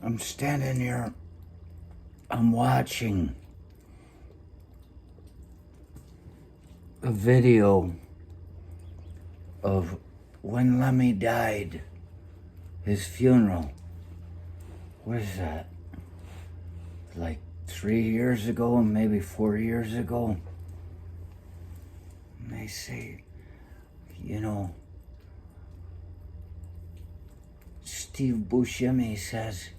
I'm standing here, I'm watching a video of when Lemmy died, his funeral. What is that? Like 3 years ago, maybe 4 years ago. And they say, you know, Steve Buscemi says,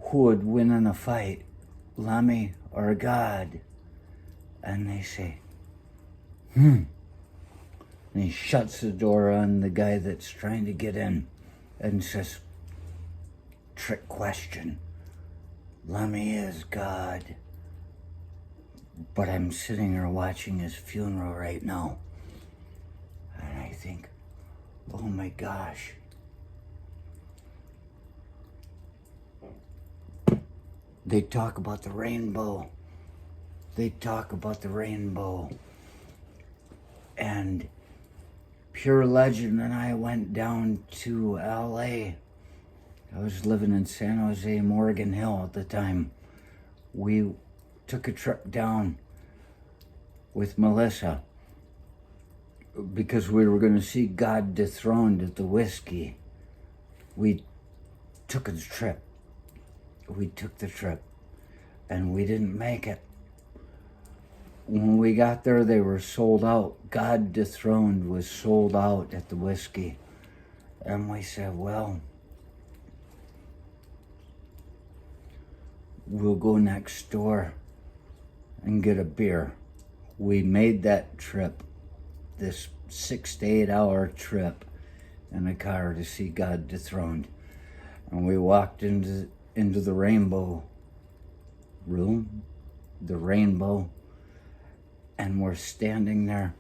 who would win in a fight, Lemmy or Gawd? And they say, And he shuts the door on the guy that's trying to get in and says, trick question. Lemmy is Gawd. But I'm sitting here watching his funeral right now. And I think, oh my gosh. They talk about the rainbow. They talk about the rainbow. And Pure Legend and I went down to LA. I was living in San Jose, Morgan Hill at the time. We took a trip down with Melissa because we were going to see Gawd dethroned at the Whiskey. We took the trip. And we didn't make it. When we got there, they were sold out. Gawd dethroned was sold out at the Whiskey. And we said, well, we'll go next door and get a beer. We made that trip, this 6 to 8 hour trip in a car to see Gawd dethroned. And we walked into the Rainbow room, the Rainbow, and we're standing there.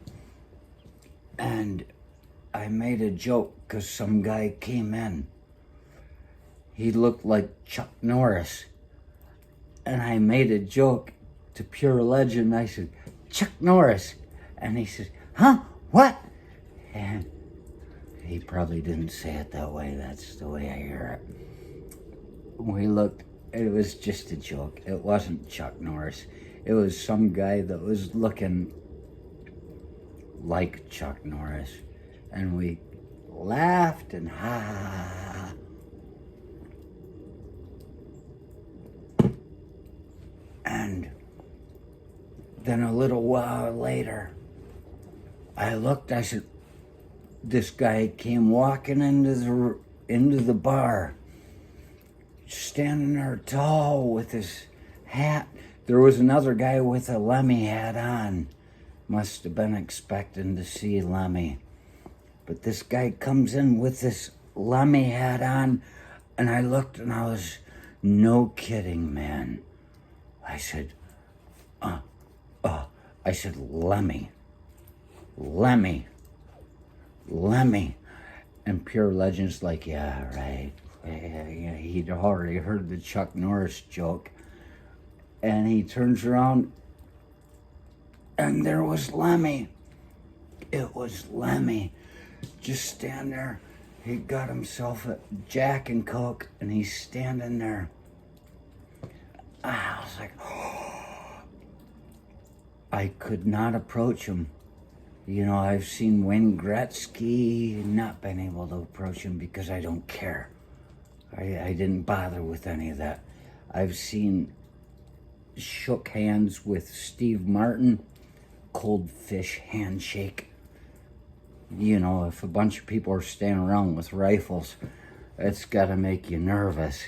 And I made a joke because some guy came in. He looked like Chuck Norris. And I made a joke to Pure Legend. I said, Chuck Norris. And he says, huh? What? And he probably didn't say it that way. That's the way I hear it. We looked, it was just a joke. It wasn't Chuck Norris. It was some guy that was looking like Chuck Norris. And we laughed and ha ha ha. And then a little while later, I looked, I said, this guy came walking into the bar, standing there tall with his hat. There was another guy with a Lemmy hat on. Must have been expecting to see Lemmy. But this guy comes in with this Lemmy hat on, and I looked and I was, no kidding, man. I said, I said, Lemmy. And Pure Legend's like, yeah, right. Yeah, he'd already heard the Chuck Norris joke. And he turns around, and there was Lemmy. It was Lemmy. Just standing there. He got himself a Jack and Coke, and he's standing there. I was like, oh. I could not approach him. You know, I've seen Wayne Gretzky, not been able to approach him because I don't care. I didn't bother with any of that. I've shook hands with Steve Martin, cold fish handshake. You know, if a bunch of people are standing around with rifles, it's got to make you nervous.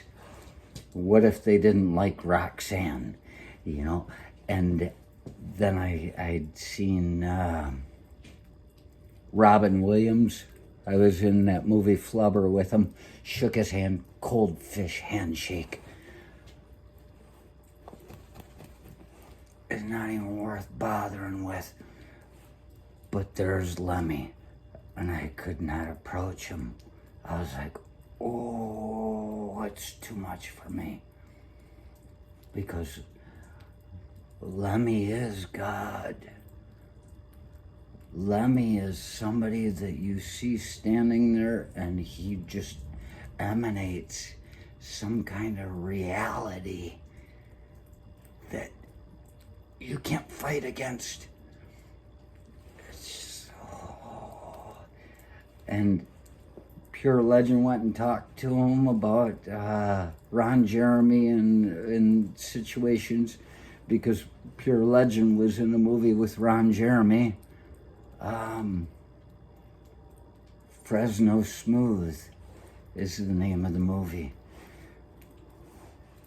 What if they didn't like Roxanne, you know? And then I'd seen Robin Williams. I was in that movie Flubber with him, shook his hand, cold fish handshake. It's not even worth bothering with. But there's Lemmy, and I could not approach him. I was like, oh, it's too much for me. Because Lemmy is Gawd. Lemmy is somebody that you see standing there and he just emanates some kind of reality that you can't fight against. It's and Pure Legend went and talked to him about Ron Jeremy and situations, because Pure Legend was in a movie with Ron Jeremy. Fresno Smooth is the name of the movie.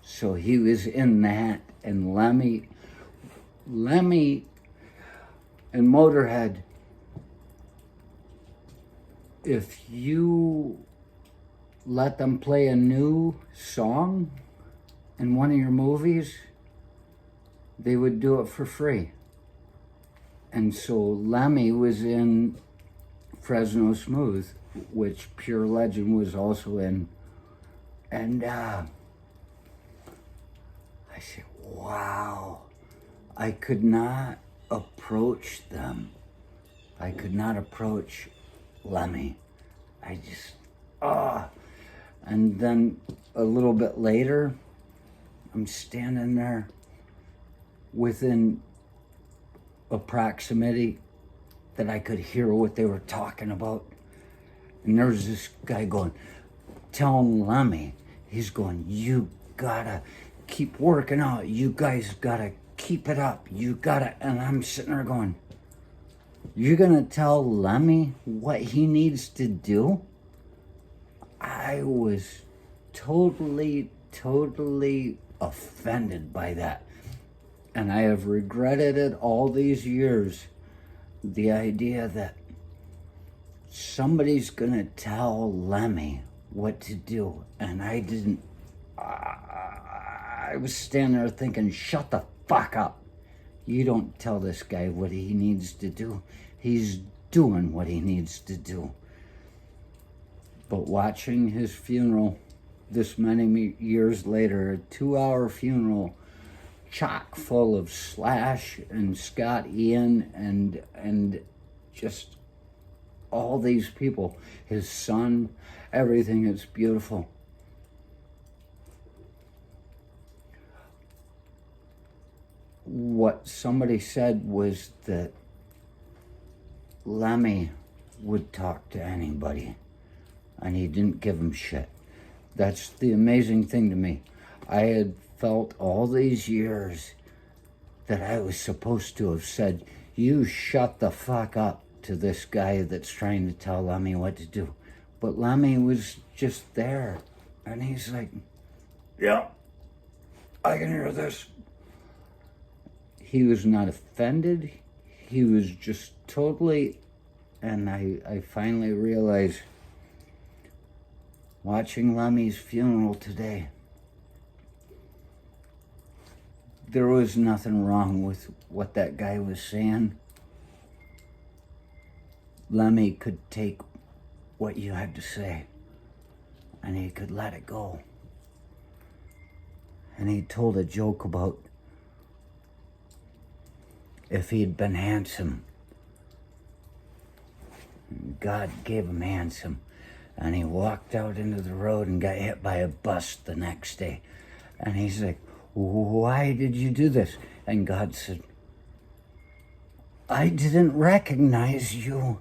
So he was in that, and Lemmy and Motorhead, if you let them play a new song in one of your movies, they would do it for free. And so Lemmy was in Fresno Smooth, which Pure Legend was also in. And I said, wow, I could not approach them. I could not approach Lemmy. I just, And then a little bit later, I'm standing there within a proximity that I could hear what they were talking about. And there's this guy going, telling Lemmy, he's going, you gotta keep working out. You guys gotta keep it up. You gotta, and I'm sitting there going, you're gonna tell Lemmy what he needs to do? I was totally offended by that. And I have regretted it all these years. The idea that somebody's gonna tell Lemmy what to do. And I didn't, I was standing there thinking, shut the fuck up. You don't tell this guy what he needs to do. He's doing what he needs to do. But watching his funeral this many years later, a 2-hour funeral, chock full of Slash and Scott Ian and just all these people, his son, everything is beautiful. What somebody said was that Lemmy would talk to anybody and he didn't give him shit. That's the amazing thing to me. I had felt all these years that I was supposed to have said, you shut the fuck up to this guy that's trying to tell Lemmy what to do. But Lemmy was just there. And he's like, yeah, I can hear this. He was not offended. He was just totally, and I finally realized, watching Lemmy's funeral today, there was nothing wrong with what that guy was saying. Lemmy could take what you had to say and he could let it go. And he told a joke about if he'd been handsome, God gave him handsome. And he walked out into the road and got hit by a bus the next day. And he's like, why did you do this? And God said, I didn't recognize you.